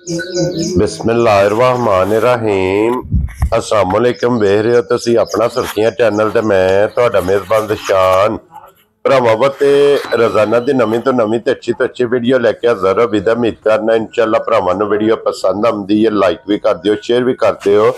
बिस्मिल्लाहिर्रहमानिर्रहीम अस्सलाम वालेकुम। वेख रहे हो तुसीं अपना सुर्खियां चैनल ते मैं तुहाडा मेज़बान दशान भरावां ते रोजाना की नवीं तो नवीं ते अच्छी वीडियो लैके हाज़र हो। विदा उम्मीद करना इंशाअल्लाह भरावां नूं वीडियो पसंद आउंदी है, लाइक भी कर दिओ, शेयर भी कर दिओ।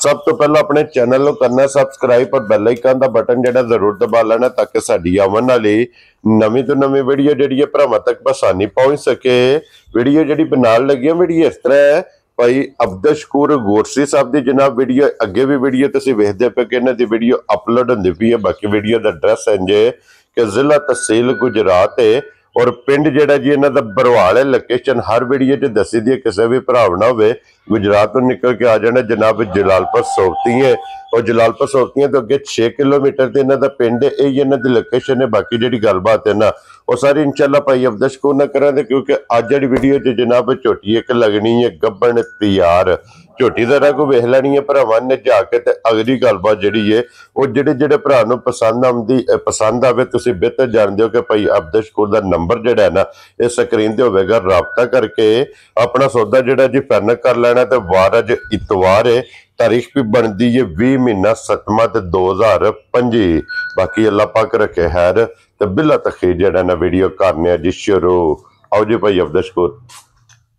सब तो पहले अपने चैनल को करना सबसक्राइब और बैल आइकन का बटन जो जरूर दबा लेना ताकि साडी आवन वाली नवीं तो नवीं वीडियो जी भरावां तक आसानी पहुंच सके। वीडियो जी बनाने लगी वीडियो इस तरह है, भाई अब्दुल शकूर गोरसी साहब की जनाब वीडियो अगे भी वीडियो तुसीं वेखदे पे कि इन्हां दी वीडियो अपलोड होंदी पई है। बाकी वीडियो का एड्रैस इंजे कि जिला तहसील गुजरात है और पिंड जिहड़ा जी इन्हां दा बरवाल है। लोकेशन हर वीडियो च दसी दी है, किसी भी भराव ना होवे गुजरात तो निकल के आ जाना जनाब जलालपुर सोवती है और जलालपुर सोवतियां तो अगे 6 किलोमीटर से इन्हां दा पिंड है। यही इन्हां दी लोकेशन है। बाकी जिहड़ी गलबात है ना वो सारी इंशाअल्लाह भाई अब्दुल शकूर ना करांगे, क्योंकि अज जी वीडियो च जनाब झोटी एक लगनी है गब्बन तैयार। झोटी का रंग वेख लैनी है भरावां ने जाके ते अगली गलबात जिहड़ी है वो जिहड़े भरा नूं पसंद आवे तुसीं बेहतर जानदे हो कि भाई अब्दुल शकूर दा नंबर जिहड़ा है ना इस स्क्रीन ते होवेगा, राबता करके अपना सौदा जिहड़ा जी फाइनल कर लेना। ते वार अज इतवार है, तारीख भी बनती है 20 महीना 7वां ते 2025। बाकी अल्लाह पाक रखे खैर ते बिला तखीर जिहड़ा ना वीडियो करने जी शुरू। आओ जी भाई अब्दुल शकूर।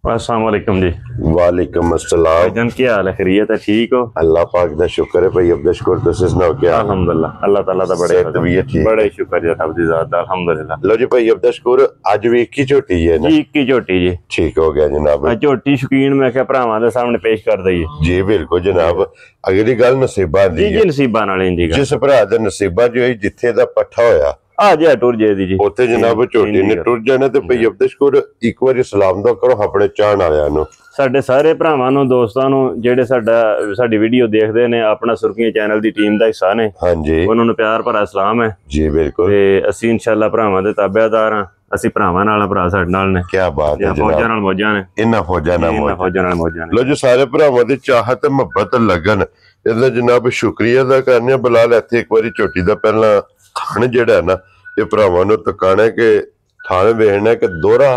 अस्सलाम वालेकुम जी। वालेकुम अस्सलाम। भाईजान क्या हाल है, खैरियत है, ठीक हो? अल्लाह पाक दा शुक्र है भाई अब्दुल शकूर, तुसीं सुनाओ क्या? अल्हम्दुलिल्लाह, अल्लाह ताला दा बड़े तबीयत ठीक बड़े है? शुक्र है रब दी जात दा, अल्हम्दुलिल्लाह। लो जी भाई अब्दुल शकूर अज भी एक ही झोटी है ना जी, एक ही झोटी जी। ठीक हो गया जनाब। झोटी शौकीन मैं क्या भरावां दे सामने पेश कर दईए जी बिल्कुल जनाब। अगली गल नसीबा दी जी, जी नसीबां नाल इंदी गल। जिस भरा दा नसीबा जो है जिथे दा पट्ठा होया आ जा टुर जे दी जी उत्थे जनाब झोटी ने टुर जाना। ते भाई अब्दुल शकूर एक बार सलाम दा करो अपने चाहण वालियां नूं, साडे सारे भरावां नूं दोस्तां नूं जेहड़े साडी वीडियो देखदे ने, अपना सुर्खियां चैनल दी टीम दा हिस्सा ने। हाँ जी उन्हां नूं प्यार भरा सलाम है जी बिल्कुल। ते असीं इंशाअल्लाह भरावां दे ताबेदार हां। असीं भरावां नाल भरा साडे नाल ने, क्या बात है फौजां जनाब। नाल मौजां ने, इन्ना फौजा ना फौजां नाल मौजां ने। लो जी सारे भरावां दी चाहत मुहब्बत लगन इहदा जनाब शुक्रिया अदा करने। बिलाल इत्थे एक बारी झोटी दा पहला थान जिहड़ा है ना ये भरावां नूं तकाना के थान वेखना कि दोहरा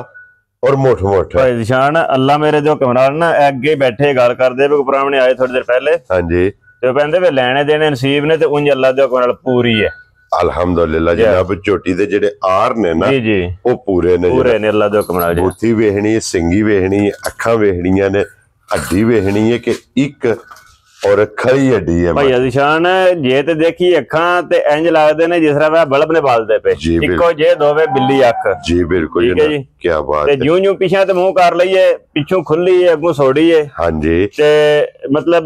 और मोठ भाई निशान अल्लाह मेरे जो कमरान ना अगे बैठे गल करदे वे पुराने आए थोड़ी देर पहले। हाँ जी ते कहंदे वे लेने देने नसीब ने ते उंज अल्लाह दे हुक्म नाल पूरी है अल्हम्दुलिल्लाह जनाब। झोटी दे जेडे आर ने ना जी जी वो पूरे ने अल्लाह दे हुक्म नाल। बूथी वेखनी है, सिंगी वेखनी है, अखां वेखनियां ने, हड्डी वेखनी है कि एक और खरी हड्डी है भाई निशान जे ते देखी अखां ते इंज लगदे ने जिस तरह वे बल्ब ने बालदे पे इको जे दोवे बिल्ली अख। जी बिल्कुल ठीक है जी, क्या बात है। यूं यूं पीछे ते मुंह कर लईए, पिछों खुली है अगों सोड़ी है। हाँ जी ते मतलब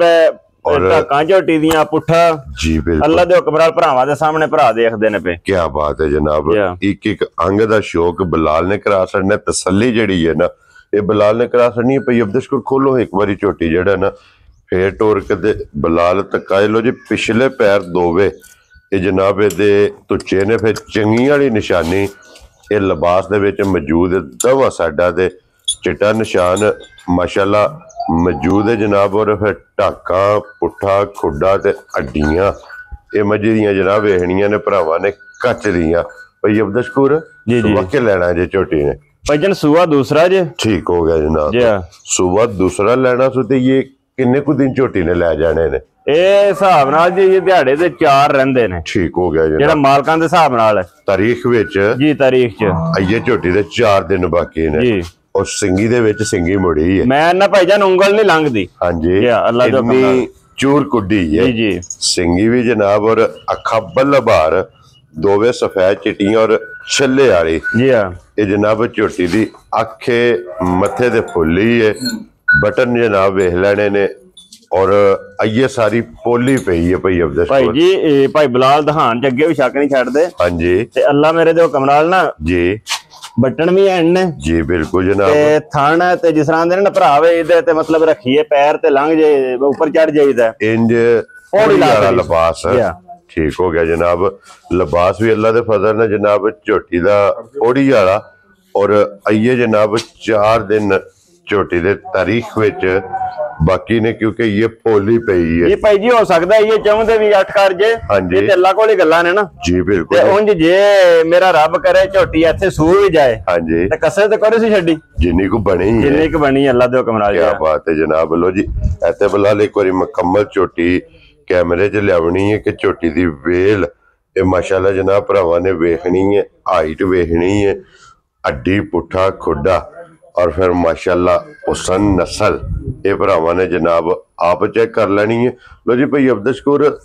ढाकां झोटी दियां पुट्ठा जी बिल्कुल अल्लाह दे हुक्म नाल भरावां दे सामने भरा देखदे ने पे। क्या बात है जनाब। एक एक अंग दा शौक बिलाल ने करा छड़ना, तसल्ली जिहड़ी है ना ये बिलाल ने करा छड़नी है। भाई अब्दुल शकूर खोलो एक बारी झोटी जिहड़ा ना फेर टोर के बिलाल तकाए। लो जी पिछले पैर दोवे ये जनाब ये तुच्चे ने, फिर चंगी वाली निशानी ये लिबास दे विच मौजूद है। दवा साडा दे चिट्टा निशान माशाअल्लाह मौजूद है जनाब। और फिर ढाका पुट्ठा खुड्डा ते हड्डियां ये मजी दियां जनाब वेखनियां ने भरावां ने कच दियां। भाई अब्दुल शकूर वाकई लेना जे झोटी ने भाईजान सुबह दूसरा जे ठीक हो गया जनाब। सुबह दूसरा लेना सो ते ये किन्ने कुछ दिन झोटी ने लै जाने ने हिसाब नाल जी ये दिहाड़े दे 4 रहिंदे ने। ठीक हो गया जेड़ा मालकां दे हिसाब नाल है तारीख विच जी, तारीख च आइए झोटी दे 4 दिन बाकी ने जी। और सिंगी दे विच सिंगी मुड़ी है। मैं ना भाईजान उंगल नहीं लंघदी। हाँ जी अल्लाह दे हुक्म नाल चूर कुड्डी है जी जी। सिंगी भी जनाब और अखा बल्लबार दोवे सफेद चिट्टियां और छल्ले वाली जी। हाँ ये जनाब झोटी दी अखे मथे ते फुल्ली है, बटन जनाब वेख लेने ने और आइए सारी पोली पई है। भाई अब्दुल भाई जी भाई बिलाल दहान च अगे भी शक नहीं छड्डदे। हाँ जी ते अल्लाह मेरे दे हुक्म नाल ना जी बटन भी हैन ने जी बिल्कुल जनाब। ते थान ते जिस तरह दे ना भरावे इदे ते मतलब रखिए पैर ते लंघ जे ऊपर चढ़ जाईदा इंज पौड़ी वाला लिबास ठीक हो गया जनाब। लिबास भी अल्लाह दे फजल ने जनाब झोटी दा पौड़ी वाला। और आइए जनाब 4 दिन झोटी दे तारीख विच बाकी ने क्योंकि ये पोली पई है ये भाई जी हो सकता है ये चाहते भी 8 कर जे हाँ जी। ये अल्लाह कोल ही गल्लां ने ना जी ते बिल्कुल उंज जे मेरा रब करे झोटी इत्थे सू भी जाए हाँ जी ते कसरत करो सी छड्डी जिन्नी को बनी है जिन्नी क बनी अल्लाह दे हुक्म नाल क्या बात है जनाब। लो जी इत्थे बिलाल एक बारी मुकम्मल झोटी कैमरे च लियावनी है कि झोटी दी वेल ते माशाल्लाह जनाब भरावां ने वेखनी है हाइट वेखनी है अड्डी पुट्ठा खुडा और फिर माशाल्लाह हुसन नस्ल ये भरावां ने जनाब आप चेक कर लेनी है। लो जी भाई अब्दुल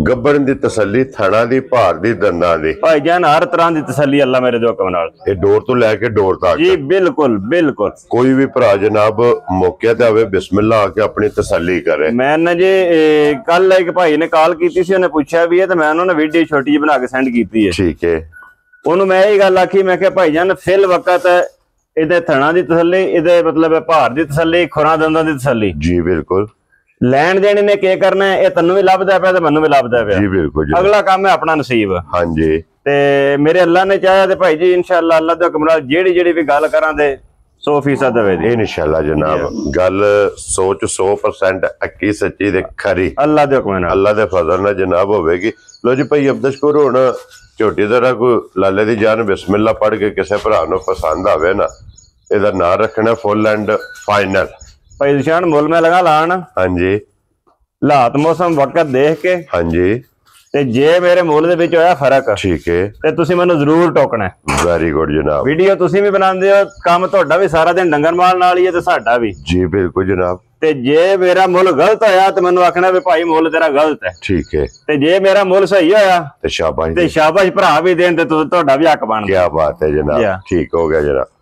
गब्बन दी तसल्ली थणा दी भार दी दंदां दी भाई जान हर तरह दी तसल्ली अल्लाह मेरे दे हुक्म नाल ये डोर तो लैके डोर तक जी बिल्कुल बिल्कुल कोई भी भरा जनाब मौके ते आवे बिस्मिल्लाह आके अपनी तसल्ली करे। मैं ना जी कल एक भाई ने कॉल की सी उन्हें पूछा भी है तो मैं उन्होंने वीडियो छोटी जी बना के सेंड की है ठीक है ਉਹਨੂੰ ਮੈਂ ਇਹ ਗੱਲ ਆਖੀ ਮੈਂ ਕਿਹਾ ਭਾਈ ਜਾਨ ਫਿਲ ਵਕਤ ਇਹਦੇ ਥਣਾ ਦੀ ਤਸੱਲੀ ਇਹਦੇ ਮਤਲਬ ਭਾਰ ਦੀ ਤਸੱਲੀ ਖੁਰਾਂ ਦੰਦਾਂ ਦੀ ਤਸੱਲੀ जी बिल्कुल ਲੈਣ ਦੇਣ ਨੇ ਕੀ ਕਰਨਾ ਹੈ ਇਹ ਤੈਨੂੰ ਵੀ ਲੱਭਦਾ ਪਿਆ ਤੇ ਮੈਨੂੰ ਵੀ ਲੱਭਦਾ ਪਿਆ जी बिल्कुल जी ਅਗਲਾ ਕੰਮ ਹੈ ਆਪਣਾ ਨਸੀਬ हाँ जी ਤੇ ਮੇਰੇ ਅੱਲਾ ਨੇ ਚਾਹਿਆ ਤੇ ਭਾਈ ਜੀ ਇਨਸ਼ਾਅੱਲਾ ਅੱਲਾ ਦੇ ਹੁਕਮ ਨਾਲ ਜਿਹੜੀ ਵੀ ਗੱਲ ਕਰਾਂ ਤੇ 100% ਦਵੇ ਦੀ इंशाल्लाह जनाब गल सोच 100% अक्की सच्ची ते खरी ਅੱਲਾ ਦੇ ਹੁਕਮ ਨਾਲ अल्लाह दे फजल नाल जनाब होवेगी। लो जी भाई अब्दुल हुण झोटी जरा कोई लाले दी जान बिस्मिल्लाह पढ़ के किसी भरा नूं पसंद आवे ना ਇਹਦਾ ਨਾਂ ਰੱਖਣਾ ਫੁੱਲ ਐਂਡ ਫਾਈਨਲ ਭਾਈ ਨਿਸ਼ਾਨ ਮੁੱਲ ਮੈਂ ਲਗਾ ਲਾਣ ਹਾਂਜੀ ਹਾਲਾਤ ਮੌਸਮ ਵਕਤ ਦੇਖ ਕੇ ਹਾਂਜੀ ਤੇ ਜੇ ਮੇਰੇ ਮੁੱਲ ਦੇ ਵਿੱਚ ਹੋਇਆ ਫਰਕ ਠੀਕ ਹੈ ਤੇ ਤੁਸੀਂ ਮੈਨੂੰ ਜ਼ਰੂਰ ਟੋਕਣਾ ਵੈਰੀ ਗੁੱਡ ਜਨਾਬ ਵੀਡੀਓ ਤੁਸੀਂ ਵੀ ਬਣਾਉਂਦੇ ਹੋ ਕੰਮ ਤੁਹਾਡਾ ਵੀ ਸਾਰਾ ਦਿਨ ਡੰਗਰ ਮਾਲ ਨਾਲ ਹੀ ਹੈ ਤੇ ਸਾਡਾ ਵੀ ਜੀ ਬਿਲਕੁਲ ਜਨਾਬ ਤੇ ਜੇ ਮੇਰਾ ਮੁੱਲ ਗਲਤ ਹੋਇਆ ਤੇ ਮੈਨੂੰ ਆਖਣਾ ਵੀ ਭਾਈ ਮੁੱਲ ਤੇਰਾ ਗਲਤ ਹੈ ਠੀਕ ਹੈ ਤੇ ਜੇ ਮੇਰਾ ਮੁੱਲ ਸਹੀ ਹੋਇਆ ਤੇ ਸ਼ਾਬਾਸ਼ ਤੇ ਸ਼ਾਬਾਸ਼ ਭਰਾ ਵੀ ਦੇਣ ਤੇ ਤੁਹਾਡਾ ਵੀ ਹੱਕ ਬਣਦਾ ਕੀ ਬਾਤ ਹੈ ਜਨਾਬ ਠੀਕ ਹੋ ਗਿਆ ਜਨਾਬ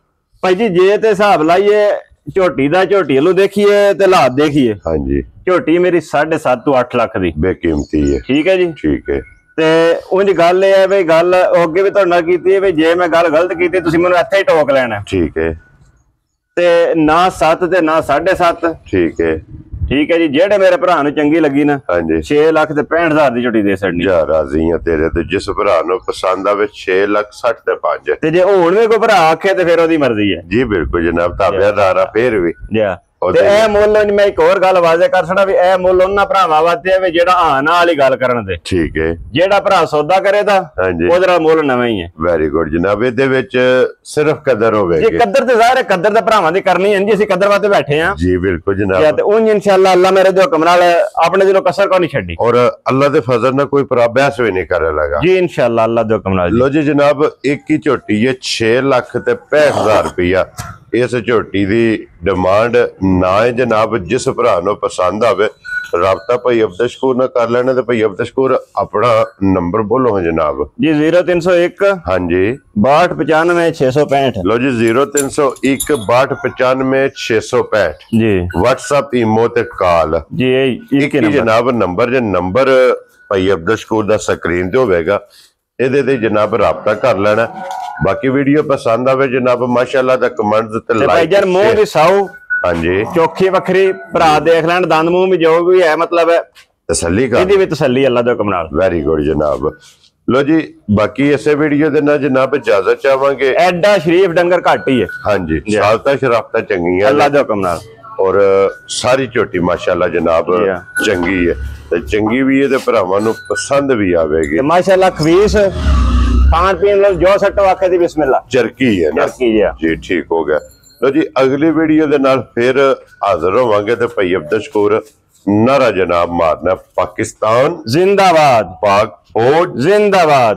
ਭਾਈ ਜੀ ਜੇ ਤੇ ਹਿਸਾਬ ਲਾਈਏ ਝੋਟੀ ਦਾ ਝੋਟੀ ਵੱਲੋਂ ਦੇਖੀਏ ਤੇ ਹਾਲਾਤ ਦੇਖੀਏ ਹਾਂਜੀ ਝੋਟੀ ਮੇਰੀ 7.5 ਤੋਂ 8 ਲੱਖ ਦੀ ਬੇਕੀਮਤੀ ਹੈ ਠੀਕ ਹੈ ਜੀ ਠੀਕ ਹੈ ਤੇ ਉਂਝ ਗੱਲ ਇਹ ਹੈ ਵੀ ਗੱਲ ਅੱਗੇ ਵੀ ਤੁਹਾਡੇ ਨਾਲ ਕੀਤੀ ਹੈ ਵੀ ਜੇ ਮੈਂ ਗੱਲ ਗਲਤ ਕੀਤੀ ਤੁਸੀਂ ਮੈਨੂੰ ਇੱਥੇ ਹੀ ਟੋਕ ਲੈਣਾ ਠੀਕ ਹੈ ਤੇ ਨਾ 7 ਤੇ ਨਾ 7.5 ਠੀਕ ਹੈ ਜੀ ਜਿਹੜੇ ਮੇਰੇ ਭਰਾ ਨੂੰ ਚੰਗੀ ਲੱਗੀ ਨਾ ਹਾਂਜੀ 6 ਲੱਖ ਤੇ 65,000 ਦੀ ਝੋਟੀ ਦੇ ਛੱਡਣੀ ਜਾ ਰਾਜ਼ੀ ਆ ਤੇਰੇ ਤੇ ਜਿਸ ਭਰਾ ਨੂੰ ਪਸੰਦ ਆਵੇ 6,60,000 ਤੇ 5 ਤੇ ਜੇ ਹੁਣ ਵੀ ਕੋਈ ਭਰਾ ਆਖੇ ਤੇ ਫਿਰ ਉਹਦੀ ਮਰਜ਼ੀ ਹੈ ਜੀ ਬਿਲਕੁਲ ਜਨਾਬ ਤਾਬੇਦਾਰ ਆ ਫੇਰ ਵੀ ਜੀ ਤੇ ਇਹ ਮੁੱਲ ਮੈਂ ਇੱਕ ਹੋਰ ਗੱਲ ਵਾਜ਼ੇ ਕਰ ਛੜਾ ਵੀ ਇਹ ਮੁੱਲ ਉਹਨਾਂ ਭਰਾਵਾਂ ਵਾਸਤੇ ਵੀ ਜਿਹੜਾ ਆਣ ਵਾਲੀ ਗੱਲ ਕਰਨ ਦੇ ਠੀਕ ਹੈ ਜਿਹੜਾ ਭਰਾ ਸੌਦਾ ਕਰੇਦਾ ਹਾਂਜੀ ਉਹਦਾ ਮੁੱਲ ਨਵਾਂ ਹੀ ਹੈ ਵੈਰੀ ਗੁੱਡ ਜਨਾਬ ਇਹਦੇ ਵਿੱਚ ਸਿਰਫ ਕਦਰ ਹੋਵੇਗੀ ਜੀ ਕਦਰ ਤੇ ਜ਼ਾਹਿਰ ਹੈ ਕਦਰ ਤਾਂ ਭਰਾਵਾਂ ਦੀ ਕਰਨੀ ਹੈ ਜੀ ਅਸੀਂ ਕਦਰ ਵਾਸਤੇ ਬੈਠੇ ਆ ਜੀ ਬਿਲकुल जनाब ਤੇ ਉਂਝ ਇਨਸ਼ਾਅੱਲਾ ਅੱਲਾ ਮੇਰੇ ਦੇ ਹੁਕਮ ਨਾਲ ਆਪਣੇ ਦਿਲੋਂ ਕਸਰ ਕੋ ਨਹੀਂ ਛੱਡੀ और अल्लाह दे फजल ना कोई पर बहस भी नहीं करे लगा जी इनशाअल्लाह अल्लाह दे हुक्म नाल लो जी जनाब एक ही झोटी है 6 लाख ते 65,000 रुपया इस झोटी दी डिमांड ना है जनाब जिस भरा नूं पसंद आवे राबता भाई अब्दुल ना कर लेना ते भाई अब्दुल अपना नंबर बोलो जनाब जी 0301 हाँ जी 6295 665 लो जी 0301 6295 665 जी WhatsApp ईमो ते कॉल जी एक ही जनाब नंबर जे नंबर भाई अब्दुल ਦਾ ਸਕਰੀਨ ਤੇ ਹੋਵੇਗਾ ਇਹਦੇ ਤੇ ਜਨਾਬ ਰਾਬਤਾ ਕਰ ਲੈਣਾ। ਬਾਕੀ ਵੀਡੀਓ ਪਸੰਦ ਆਵੇ ਜਨਾਬ ਮਾਸ਼ਾਅੱਲਾ ਦਾ ਕਮੈਂਟਸ ਤੇ ਲਾਈਕ ਭਾਈ ਜਾਨ ਮੂੰਹ ਦੀ ਸਾਊ ਹਾਂਜੀ ਚੋਖੀ ਵੱਖਰੀ ਭਰਾ ਦੇਖ ਲੈਣ ਦੰਦ ਮੂੰਹ ਵੀ ਜੋ ਵੀ ਹੈ ਮਤਲਬ ਤਸੱਲੀ ਕਰ ਇਹਦੀ ਵੀ ਤਸੱਲੀ ਅੱਲਾ ਦੇ ਹੁਕਮ ਨਾਲ ਵੈਰੀ ਗੁੱਡ ਜਨਾਬ। लो जी बाकी इसे वीडियो ਦੇ ਨਾਲ जनाब इजाजत ਚਾਹਾਂਗੇ ਐਡਾ ਸ਼ਰੀਫ ਡੰਗਰ ਘੱਟ ਹੀ ਹੈ ਹਾਂਜੀ ਸਾਲਤਾ ਸ਼ਰਾਫਤਾ ਚੰਗੀਆਂ ਅੱਲਾ ਦੇ ਹੁਕਮ ਨਾਲ और सारी झोटी माशाल्लाह जनाब चंगी है ਤੇ ਚੰਗੀ ਵੀ ਹੈ ਤੇ ਭਰਾਵਾਂ ਨੂੰ ਪਸੰਦ ਵੀ ਆਵੇਗੀ ਮਾਸ਼ਾਅੱਲਾ ਖਵੀਸ ਖਾਣ ਪੀਣ ਲਈ ਜੋ ਸੱਟੋ ਆਖੇ ਦੀ ਬਿਸਮਿਲ੍ਲਾ ਚਰਕੀ ਹੈ ਨਾ ਜੀ ਠੀਕ ਹੋ ਗਿਆ। ਲੋ ਜੀ ਅਗਲੀ ਵੀਡੀਓ ਦੇ ਨਾਲ ਫਿਰ ਹਾਜ਼ਰ ਹੋਵਾਂਗੇ ਤੇ ਭਾਈ ਅਬਦੁਲ ਨਾਰਾ ਜਨਾਬ ਮਾਰਨਾ ਪਾਕਿस्तान जिंदाबाद पाक फौज जिंदाबाद।